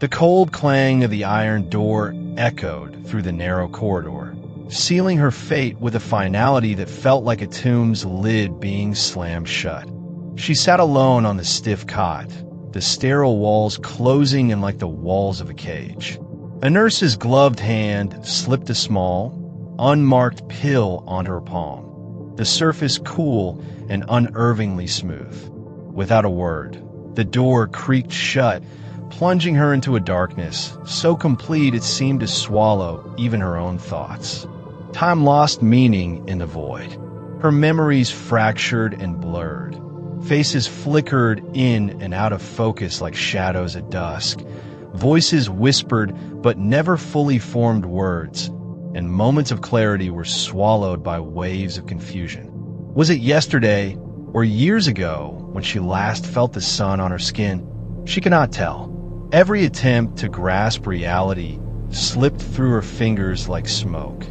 The cold clang of the iron door echoed through the narrow corridor, sealing her fate with a finality that felt like a tomb's lid being slammed shut. She sat alone on the stiff cot, the sterile walls closing in like the walls of a cage. A nurse's gloved hand slipped a small, unmarked pill onto her palm, the surface cool and unervingly smooth. Without a word, the door creaked shut, plunging her into a darkness so complete it seemed to swallow even her own thoughts. Time lost meaning in the void. Her memories fractured and blurred. Faces flickered in and out of focus like shadows at dusk. Voices whispered but never fully formed words, and moments of clarity were swallowed by waves of confusion. Was it yesterday or years ago when she last felt the sun on her skin? She could not tell. Every attempt to grasp reality slipped through her fingers like smoke.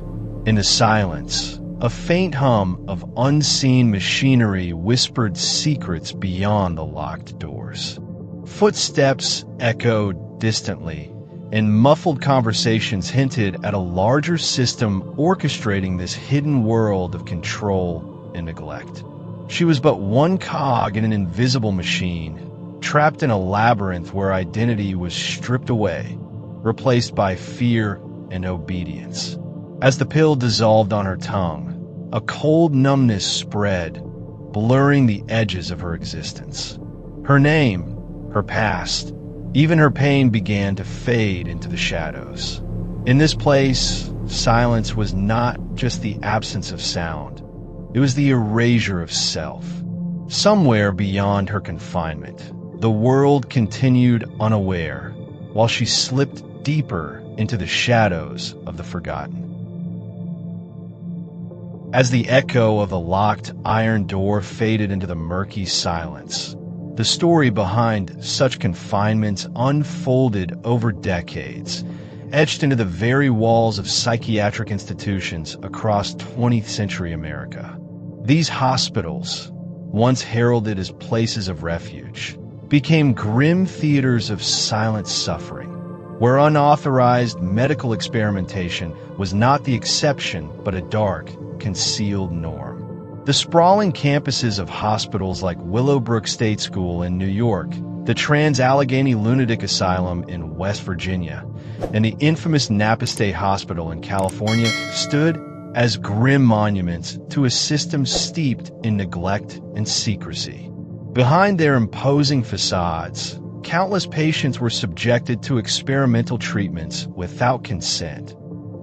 In the silence, a faint hum of unseen machinery whispered secrets beyond the locked doors. Footsteps echoed distantly, and muffled conversations hinted at a larger system orchestrating this hidden world of control and neglect. She was but one cog in an invisible machine, trapped in a labyrinth where identity was stripped away, replaced by fear and obedience. As the pill dissolved on her tongue, a cold numbness spread, blurring the edges of her existence. Her name, her past, even her pain began to fade into the shadows. In this place, silence was not just the absence of sound. It was the erasure of self. Somewhere beyond her confinement, the world continued unaware, while she slipped deeper into the shadows of the forgotten. As the echo of the locked iron door faded into the murky silence, the story behind such confinements unfolded over decades, etched into the very walls of psychiatric institutions across 20th century America. These hospitals, once heralded as places of refuge, became grim theaters of silent suffering, where unauthorized medical experimentation was not the exception but a dark, concealed norm. The sprawling campuses of hospitals like Willowbrook State School in New York, the Trans-Allegheny Lunatic Asylum in West Virginia, and the infamous Napa State Hospital in California stood as grim monuments to a system steeped in neglect and secrecy. Behind their imposing facades, countless patients were subjected to experimental treatments without consent,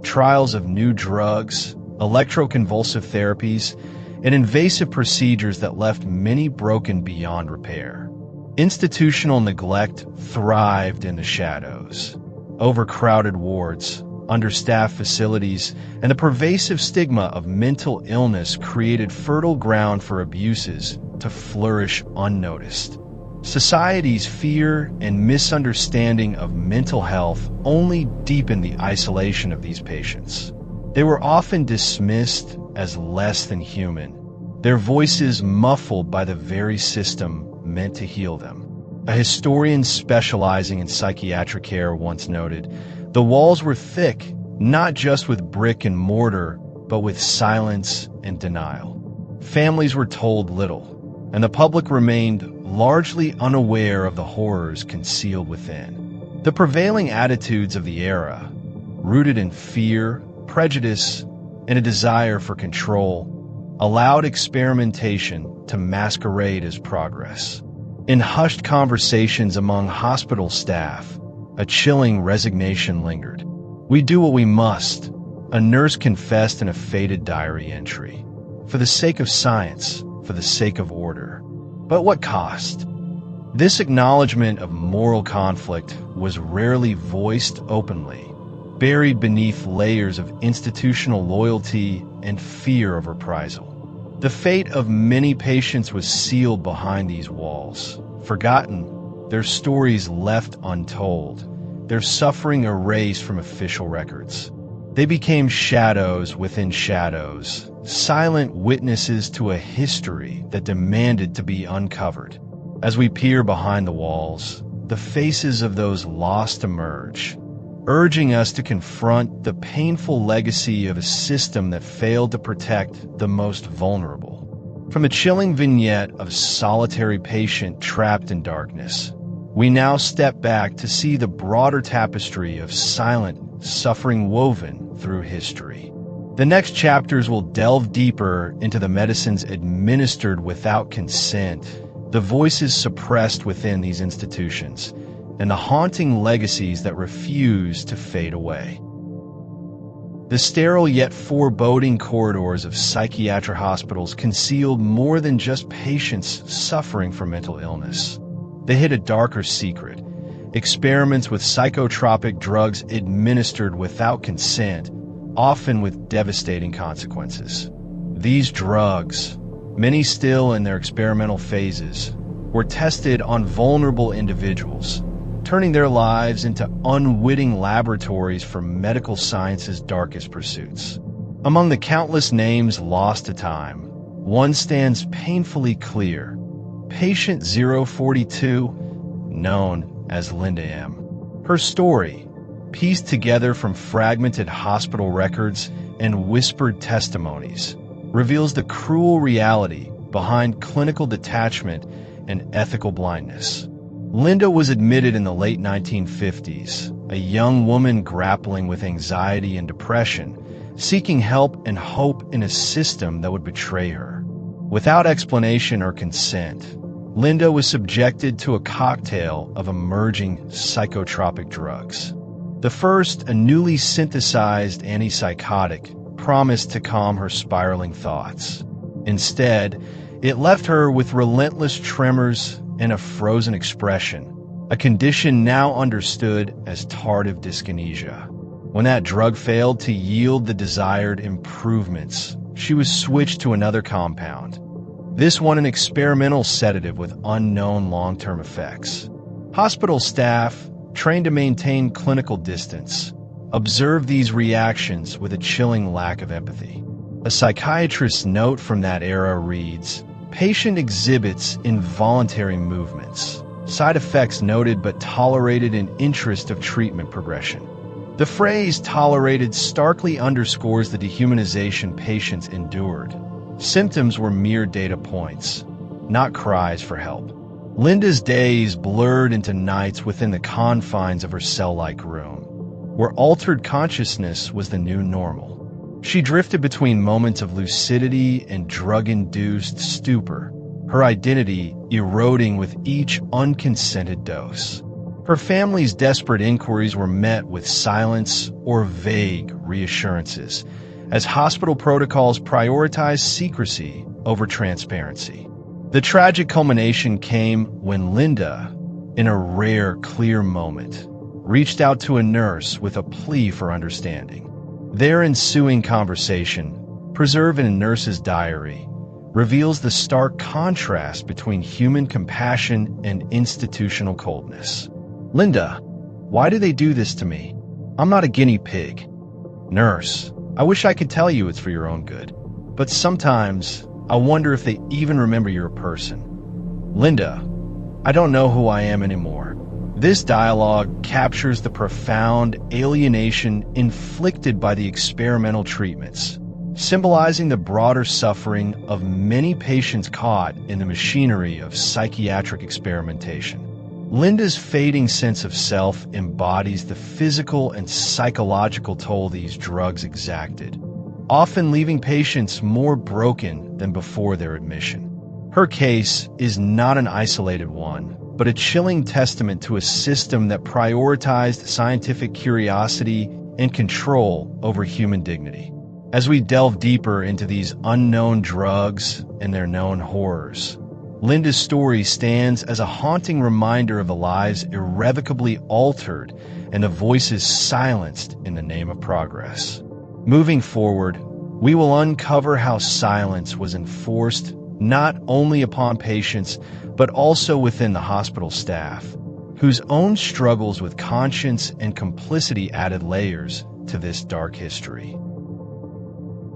trials of new drugs, electroconvulsive therapies, and invasive procedures that left many broken beyond repair. Institutional neglect thrived in the shadows. Overcrowded wards, understaffed facilities, and the pervasive stigma of mental illness created fertile ground for abuses to flourish unnoticed. Society's fear and misunderstanding of mental health only deepened the isolation of these patients. They were often dismissed as less than human, their voices muffled by the very system meant to heal them. A historian specializing in psychiatric care once noted, "The walls were thick, not just with brick and mortar, but with silence and denial." Families were told little, and the public remained largely unaware of the horrors concealed within. The prevailing attitudes of the era, rooted in fear, prejudice, and a desire for control, allowed experimentation to masquerade as progress. In hushed conversations among hospital staff, a chilling resignation lingered. "We do what we must," a nurse confessed in a faded diary entry. "For the sake of science, for the sake of order. But what cost?" This acknowledgement of moral conflict was rarely voiced openly, buried beneath layers of institutional loyalty and fear of reprisal. The fate of many patients was sealed behind these walls, forgotten, their stories left untold, their suffering erased from official records. They became shadows within shadows, silent witnesses to a history that demanded to be uncovered. As we peer behind the walls, the faces of those lost emerge, urging us to confront the painful legacy of a system that failed to protect the most vulnerable. From a chilling vignette of a solitary patient trapped in darkness, we now step back to see the broader tapestry of silent suffering woven through history. The next chapters will delve deeper into the medicines administered without consent, the voices suppressed within these institutions, and the haunting legacies that refuse to fade away. The sterile yet foreboding corridors of psychiatric hospitals concealed more than just patients suffering from mental illness. They hid a darker secret: experiments with psychotropic drugs administered without consent, often with devastating consequences. These drugs, many still in their experimental phases, were tested on vulnerable individuals, turning their lives into unwitting laboratories for medical science's darkest pursuits. Among the countless names lost to time, one stands painfully clear: Patient 042, known as Linda M. Her story, pieced together from fragmented hospital records and whispered testimonies, reveals the cruel reality behind clinical detachment and ethical blindness. Linda was admitted in the late 1950s, a young woman grappling with anxiety and depression, seeking help and hope in a system that would betray her. Without explanation or consent, Linda was subjected to a cocktail of emerging psychotropic drugs. The first, a newly synthesized antipsychotic, promised to calm her spiraling thoughts. Instead, it left her with relentless tremors and a frozen expression, a condition now understood as tardive dyskinesia. When that drug failed to yield the desired improvements, she was switched to another compound, this one an experimental sedative with unknown long-term effects. Hospital staff, trained to maintain clinical distance, observed these reactions with a chilling lack of empathy. A psychiatrist's note from that era reads, "Patient exhibits involuntary movements, side effects noted but tolerated in interest of treatment progression." The phrase "tolerated" starkly underscores the dehumanization patients endured. Symptoms were mere data points, not cries for help. Linda's days blurred into nights within the confines of her cell-like room, where altered consciousness was the new normal. She drifted between moments of lucidity and drug-induced stupor, her identity eroding with each unconsented dose. Her family's desperate inquiries were met with silence or vague reassurances, as hospital protocols prioritized secrecy over transparency. The tragic culmination came when Linda, in a rare, clear moment, reached out to a nurse with a plea for understanding. Their ensuing conversation, preserved in a nurse's diary, reveals the stark contrast between human compassion and institutional coldness. "Linda, why do they do this to me? I'm not a guinea pig." "Nurse, I wish I could tell you it's for your own good, but sometimes I wonder if they even remember you're a person." "Linda, I don't know who I am anymore." This dialogue captures the profound alienation inflicted by the experimental treatments, symbolizing the broader suffering of many patients caught in the machinery of psychiatric experimentation. Linda's fading sense of self embodies the physical and psychological toll these drugs exacted, often leaving patients more broken than before their admission. Her case is not an isolated one, but a chilling testament to a system that prioritized scientific curiosity and control over human dignity. As we delve deeper into these unknown drugs and their known horrors, Linda's story stands as a haunting reminder of the lives irrevocably altered and the voices silenced in the name of progress. Moving forward, we will uncover how silence was enforced not only upon patients, but also within the hospital staff, whose own struggles with conscience and complicity added layers to this dark history.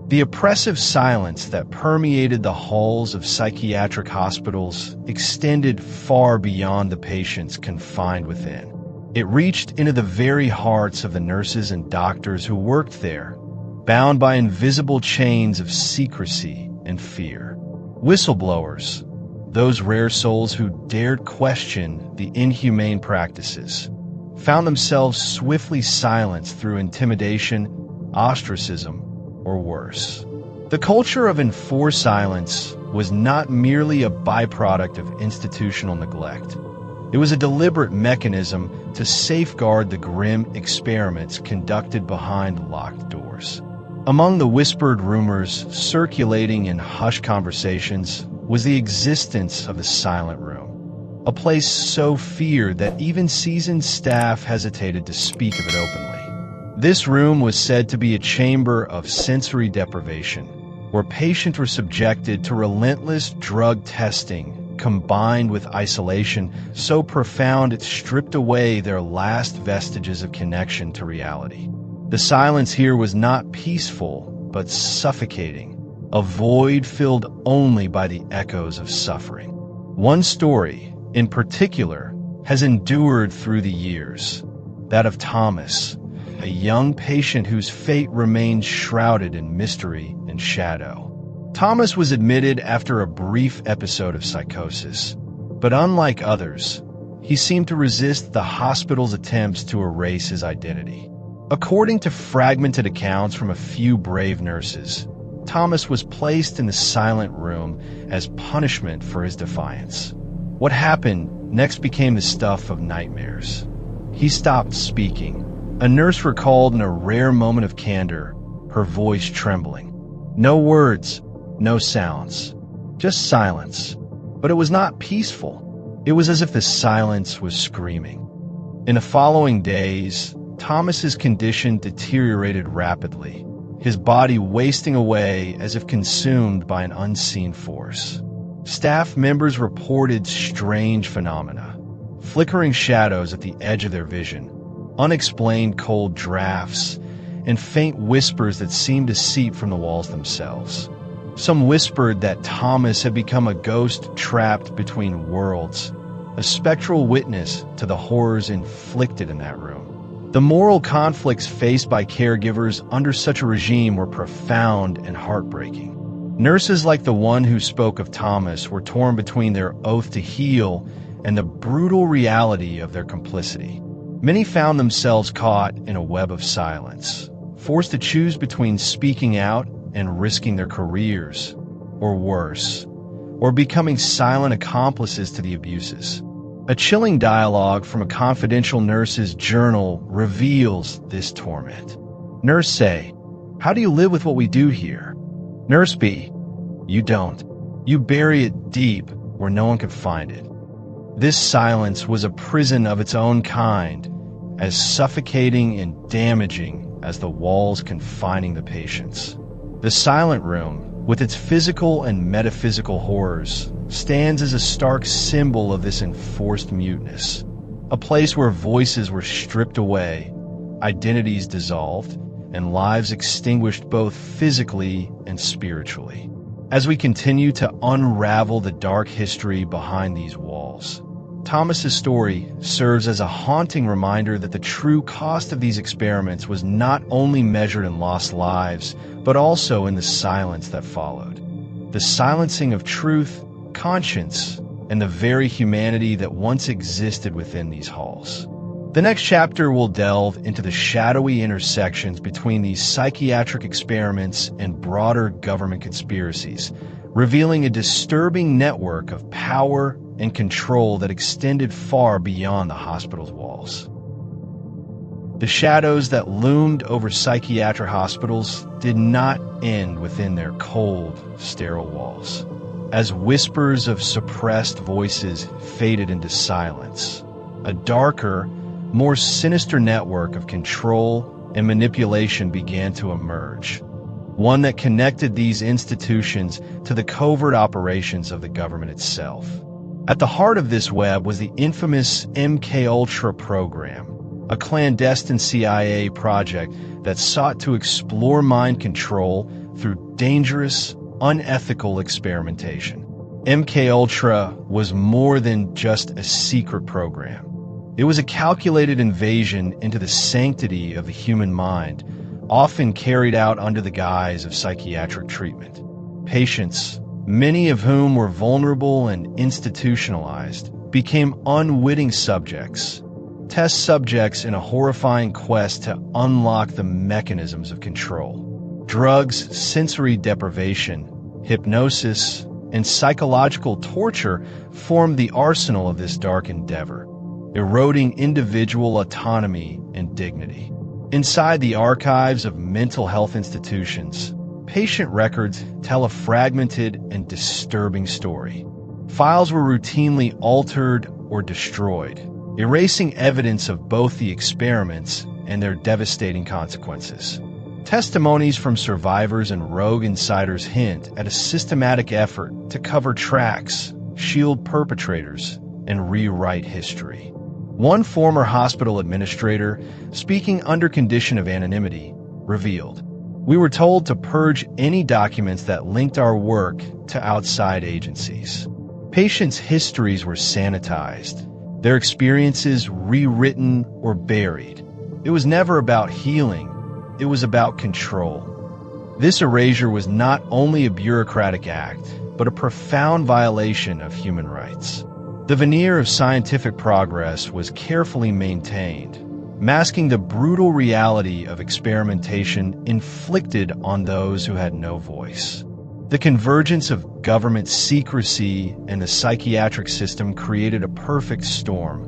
The oppressive silence that permeated the halls of psychiatric hospitals extended far beyond the patients confined within. It reached into the very hearts of the nurses and doctors who worked there, bound by invisible chains of secrecy and fear. Whistleblowers, those rare souls who dared question the inhumane practices, found themselves swiftly silenced through intimidation, ostracism, or worse. The culture of enforced silence was not merely a byproduct of institutional neglect. It was a deliberate mechanism to safeguard the grim experiments conducted behind locked doors. Among the whispered rumors circulating in hushed conversations was the existence of the silent room, a place so feared that even seasoned staff hesitated to speak of it openly. This room was said to be a chamber of sensory deprivation, where patients were subjected to relentless drug testing combined with isolation so profound it stripped away their last vestiges of connection to reality. The silence here was not peaceful, but suffocating, a void filled only by the echoes of suffering. One story, in particular, has endured through the years, that of Thomas, a young patient whose fate remained shrouded in mystery and shadow. Thomas was admitted after a brief episode of psychosis, but unlike others, he seemed to resist the hospital's attempts to erase his identity. According to fragmented accounts from a few brave nurses, Thomas was placed in the silent room as punishment for his defiance. What happened next became the stuff of nightmares. He stopped speaking. A nurse recalled in a rare moment of candor, her voice trembling. No words, no sounds, just silence. But it was not peaceful. It was as if the silence was screaming. In the following days, Thomas's condition deteriorated rapidly, his body wasting away as if consumed by an unseen force. Staff members reported strange phenomena, flickering shadows at the edge of their vision, unexplained cold drafts, and faint whispers that seemed to seep from the walls themselves. Some whispered that Thomas had become a ghost trapped between worlds, a spectral witness to the horrors inflicted in that room. The moral conflicts faced by caregivers under such a regime were profound and heartbreaking. Nurses like the one who spoke of Thomas were torn between their oath to heal and the brutal reality of their complicity. Many found themselves caught in a web of silence, forced to choose between speaking out and risking their careers, or worse, or becoming silent accomplices to the abuses. A chilling dialogue from a confidential nurse's journal reveals this torment. Nurse A: "How do you live with what we do here?" Nurse B: "You don't. You bury it deep where no one could find it." This silence was a prison of its own kind, as suffocating and damaging as the walls confining the patients. The silent room, with its physical and metaphysical horrors, stands as a stark symbol of this enforced muteness, a place where voices were stripped away, identities dissolved, and lives extinguished both physically and spiritually. As we continue to unravel the dark history behind these walls, Thomas's story serves as a haunting reminder that the true cost of these experiments was not only measured in lost lives, but also in the silence that followed. The silencing of truth, conscience, and the very humanity that once existed within these halls. The next chapter will delve into the shadowy intersections between these psychiatric experiments and broader government conspiracies, revealing a disturbing network of power and control that extended far beyond the hospital's walls. The shadows that loomed over psychiatric hospitals did not end within their cold, sterile walls. As whispers of suppressed voices faded into silence, a darker, more sinister network of control and manipulation began to emerge, one that connected these institutions to the covert operations of the government itself. At the heart of this web was the infamous MKUltra program, a clandestine CIA project that sought to explore mind control through dangerous, unethical experimentation. MKUltra was more than just a secret program. It was a calculated invasion into the sanctity of the human mind, often carried out under the guise of psychiatric treatment. Patients, many of whom were vulnerable and institutionalized, became unwitting subjects, test subjects in a horrifying quest to unlock the mechanisms of control. Drugs, sensory deprivation, hypnosis, and psychological torture formed the arsenal of this dark endeavor, eroding individual autonomy and dignity. Inside the archives of mental health institutions, patient records tell a fragmented and disturbing story. Files were routinely altered or destroyed, erasing evidence of both the experiments and their devastating consequences. Testimonies from survivors and rogue insiders hint at a systematic effort to cover tracks, shield perpetrators, and rewrite history. One former hospital administrator, speaking under condition of anonymity, revealed, "We were told to purge any documents that linked our work to outside agencies." Patients' histories were sanitized, their experiences rewritten or buried. It was never about healing, it was about control. This erasure was not only a bureaucratic act, but a profound violation of human rights. The veneer of scientific progress was carefully maintained, masking the brutal reality of experimentation inflicted on those who had no voice. The convergence of government secrecy and the psychiatric system created a perfect storm,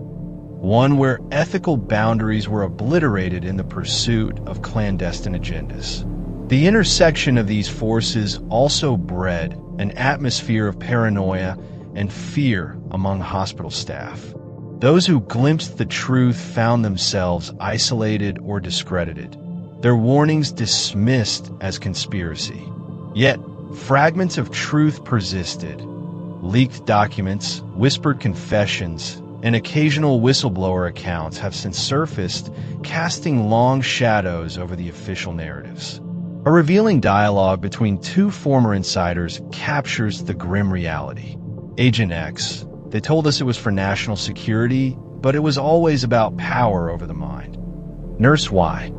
one where ethical boundaries were obliterated in the pursuit of clandestine agendas. The intersection of these forces also bred an atmosphere of paranoia and fear among hospital staff. Those who glimpsed the truth found themselves isolated or discredited, their warnings dismissed as conspiracy. Yet, fragments of truth persisted. Leaked documents, whispered confessions, and occasional whistleblower accounts have since surfaced, casting long shadows over the official narratives. A revealing dialogue between two former insiders captures the grim reality. Agent X, they told us it was for national security, but it was always about power over the mind. Nurse Y,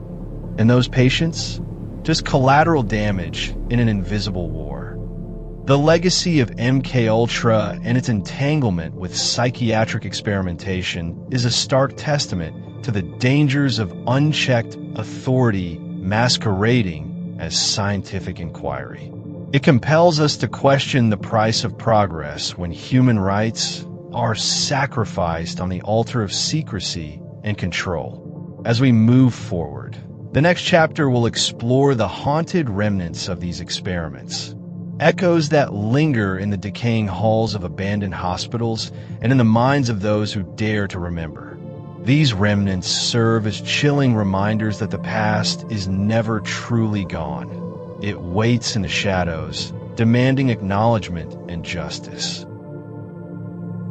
and those patients? Just collateral damage in an invisible war. The legacy of MKUltra and its entanglement with psychiatric experimentation is a stark testament to the dangers of unchecked authority masquerading as scientific inquiry. It compels us to question the price of progress when human rights are sacrificed on the altar of secrecy and control. As we move forward, the next chapter will explore the haunted remnants of these experiments, echoes that linger in the decaying halls of abandoned hospitals and in the minds of those who dare to remember. These remnants serve as chilling reminders that the past is never truly gone. It waits in the shadows, demanding acknowledgement and justice.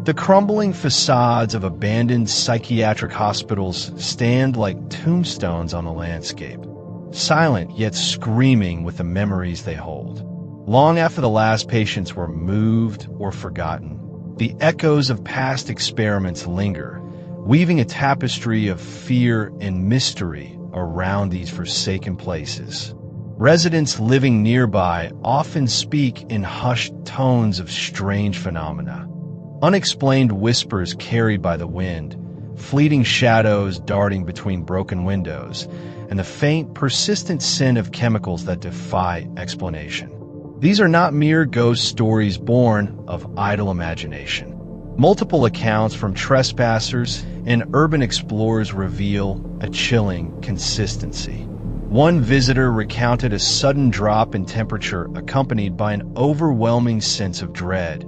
The crumbling facades of abandoned psychiatric hospitals stand like tombstones on the landscape, silent yet screaming with the memories they hold. Long after the last patients were moved or forgotten, the echoes of past experiments linger, weaving a tapestry of fear and mystery around these forsaken places. Residents living nearby often speak in hushed tones of strange phenomena. Unexplained whispers carried by the wind, fleeting shadows darting between broken windows, and the faint, persistent scent of chemicals that defy explanation. These are not mere ghost stories born of idle imagination. Multiple accounts from trespassers and urban explorers reveal a chilling consistency. One visitor recounted a sudden drop in temperature accompanied by an overwhelming sense of dread,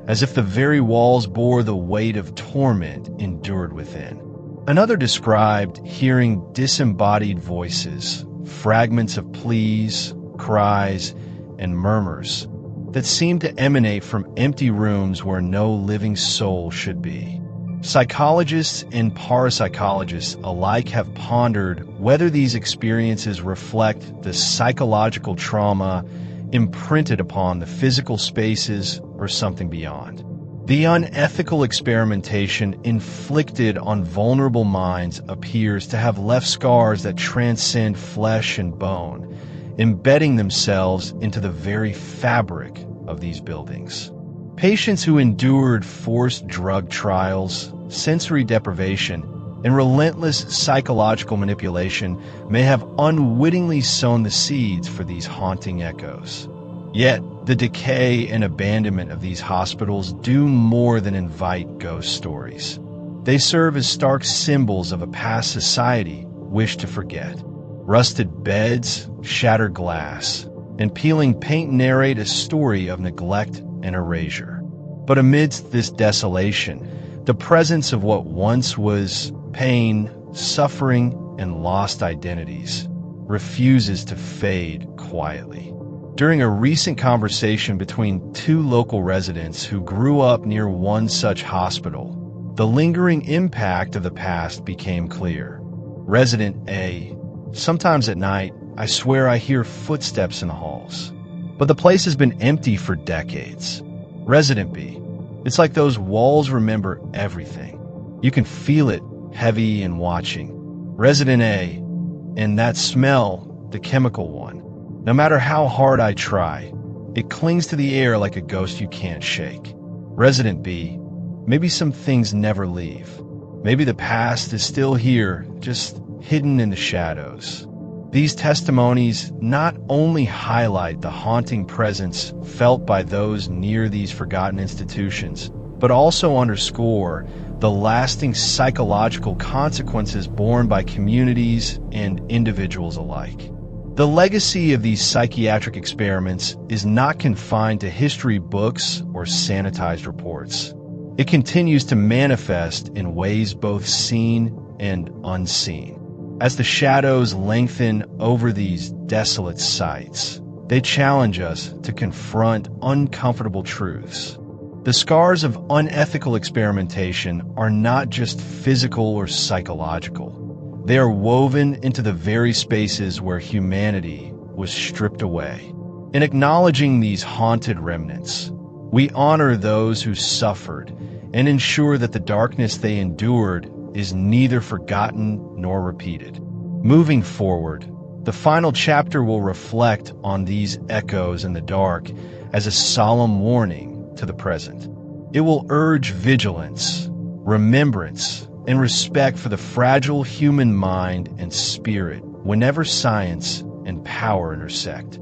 as if the very walls bore the weight of torment endured within. Another described hearing disembodied voices, fragments of pleas, cries, and murmurs that seemed to emanate from empty rooms where no living soul should be. Psychologists and parapsychologists alike have pondered whether these experiences reflect the psychological trauma imprinted upon the physical spaces or something beyond. The unethical experimentation inflicted on vulnerable minds appears to have left scars that transcend flesh and bone, embedding themselves into the very fabric of these buildings. Patients who endured forced drug trials, sensory deprivation, and relentless psychological manipulation may have unwittingly sown the seeds for these haunting echoes. Yet, the decay and abandonment of these hospitals do more than invite ghost stories. They serve as stark symbols of a past society wished to forget. Rusted beds, shattered glass, and peeling paint narrate a story of neglect and erasure. But amidst this desolation, the presence of what once was pain, suffering, and lost identities refuses to fade quietly. During a recent conversation between two local residents who grew up near one such hospital, the lingering impact of the past became clear. Resident A: "Sometimes at night, I swear I hear footsteps in the halls, but the place has been empty for decades." Resident B: "It's like those walls remember everything. You can feel it, heavy and watching." Resident A: "And that smell, the chemical one. No matter how hard I try, it clings to the air like a ghost you can't shake." Resident B: "Maybe some things never leave. Maybe the past is still here, just hidden in the shadows." These testimonies not only highlight the haunting presence felt by those near these forgotten institutions, but also underscore the lasting psychological consequences borne by communities and individuals alike. The legacy of these psychiatric experiments is not confined to history books or sanitized reports. It continues to manifest in ways both seen and unseen. As the shadows lengthen over these desolate sites, they challenge us to confront uncomfortable truths. The scars of unethical experimentation are not just physical or psychological. They are woven into the very spaces where humanity was stripped away. In acknowledging these haunted remnants, we honor those who suffered and ensure that the darkness they endured is neither forgotten nor repeated. Moving forward, the final chapter will reflect on these echoes in the dark as a solemn warning to the present. It will urge vigilance, remembrance, and respect for the fragile human mind and spirit whenever science and power intersect.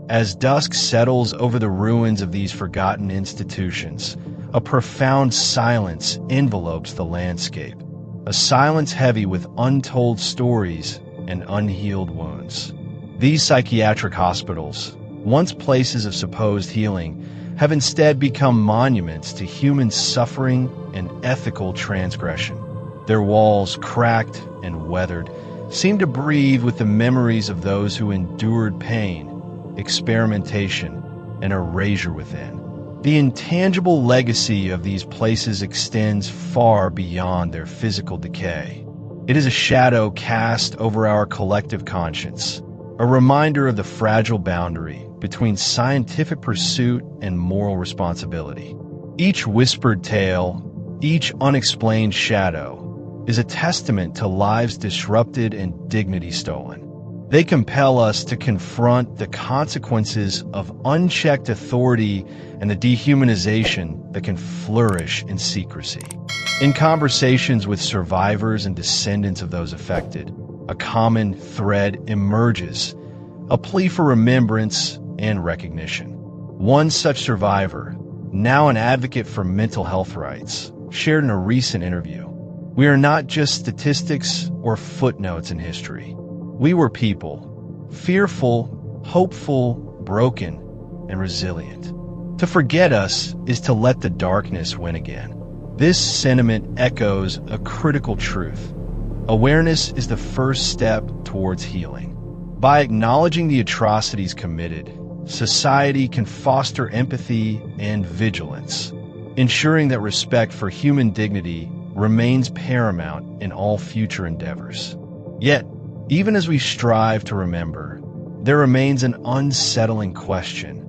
As dusk settles over the ruins of these forgotten institutions, a profound silence envelopes the landscape, a silence heavy with untold stories and unhealed wounds. These psychiatric hospitals, once places of supposed healing, have instead become monuments to human suffering and ethical transgression. Their walls, cracked and weathered, seem to breathe with the memories of those who endured pain, experimentation, and erasure within. The intangible legacy of these places extends far beyond their physical decay. It is a shadow cast over our collective conscience, a reminder of the fragile boundary between scientific pursuit and moral responsibility. Each whispered tale, each unexplained shadow, is a testament to lives disrupted and dignity stolen. They compel us to confront the consequences of unchecked authority and the dehumanization that can flourish in secrecy. In conversations with survivors and descendants of those affected, a common thread emerges, a plea for remembrance and recognition. One such survivor, now an advocate for mental health rights, shared in a recent interview, "We are not just statistics or footnotes in history. We were people, fearful, hopeful, broken, and resilient. To forget us is to let the darkness win again." This sentiment echoes a critical truth. Awareness is the first step towards healing. By acknowledging the atrocities committed, society can foster empathy and vigilance. ensuring that respect for human dignity remains paramount in all future endeavors. Yet, even as we strive to remember, there remains an unsettling question.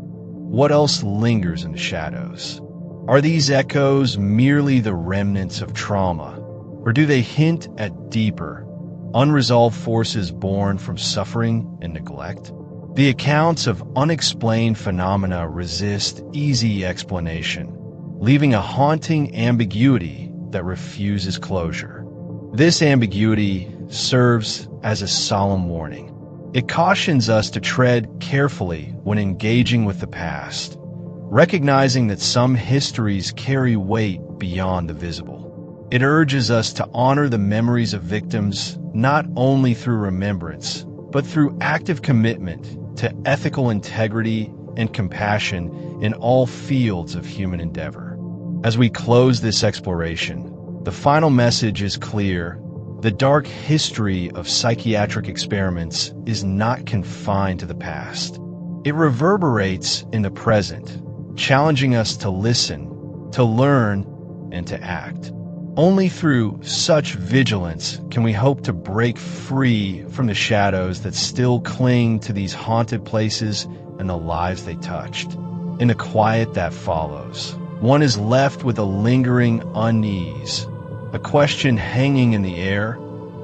What else lingers in the shadows? Are these echoes merely the remnants of trauma, or do they hint at deeper, unresolved forces born from suffering and neglect? The accounts of unexplained phenomena resist easy explanation, leaving a haunting ambiguity that refuses closure. This ambiguity serves as a solemn warning. It cautions us to tread carefully when engaging with the past, recognizing that some histories carry weight beyond the visible. It urges us to honor the memories of victims not only through remembrance, but through active commitment to ethical integrity and compassion in all fields of human endeavor. As we close this exploration, the final message is clear. The dark history of psychiatric experiments is not confined to the past. It reverberates in the present, challenging us to listen, to learn, and to act. Only through such vigilance can we hope to break free from the shadows that still cling to these haunted places and the lives they touched. In the quiet that follows, one is left with a lingering unease, a question hanging in the air,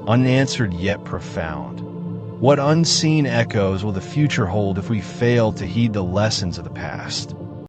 unanswered yet profound. What unseen echoes will the future hold if we fail to heed the lessons of the past?